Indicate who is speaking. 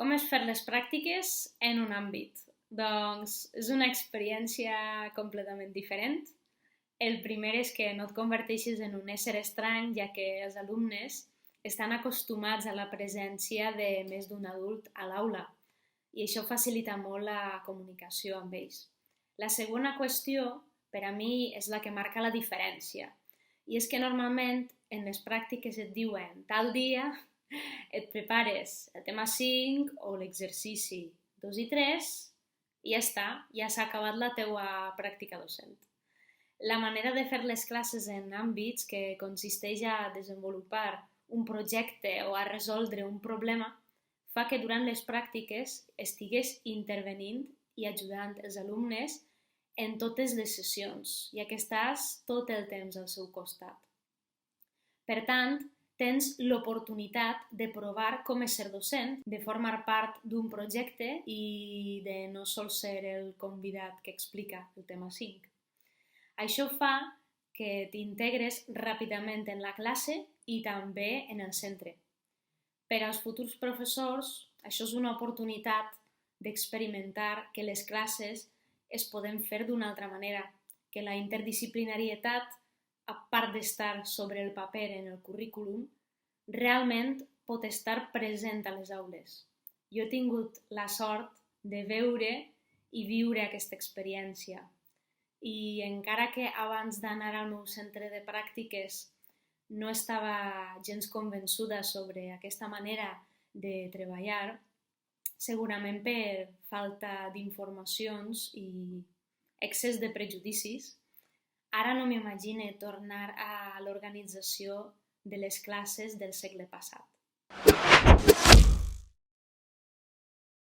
Speaker 1: Com és fer les pràctiques en un àmbit? Doncs és una experiència completament diferent. El primer és que no et converteixis en un ésser estrany, ja que els alumnes estan acostumats a la presència de més d'un adult a l'aula i això facilita molt la comunicació amb ells. La segona qüestió, per a mi, és la que marca la diferència. I és que normalment en les pràctiques et diuen tal dia et prepares el tema 5 o l'exercici 2 i 3 i ja està, ja s'ha acabat la teua pràctica docent. La manera de fer les classes en àmbits que consisteix a desenvolupar un projecte o a resoldre un problema fa que durant les pràctiques estigués intervenint i ajudant els alumnes en totes les sessions, ja que estàs tot el temps al seu costat. Per tant, tens l'oportunitat de provar com és ser docent, de formar part d'un projecte i de no sols ser el convidat que explica el tema 5. Això fa que t'integres ràpidament en la classe i també en el centre. Per als futurs professors, això és una oportunitat d'experimentar que les classes es poden fer d'una altra manera, que la interdisciplinarietat, a part d'estar sobre el paper en el currículum, realment pot estar present a les aules. Jo he tingut la sort de veure i viure aquesta experiència. I encara que abans d'anar al meu centre de pràctiques no estava gens convençuda sobre aquesta manera de treballar, segurament per falta d'informacions i excés de prejudicis, ara no m'imagine tornar a l'organització de les classes del segle passat.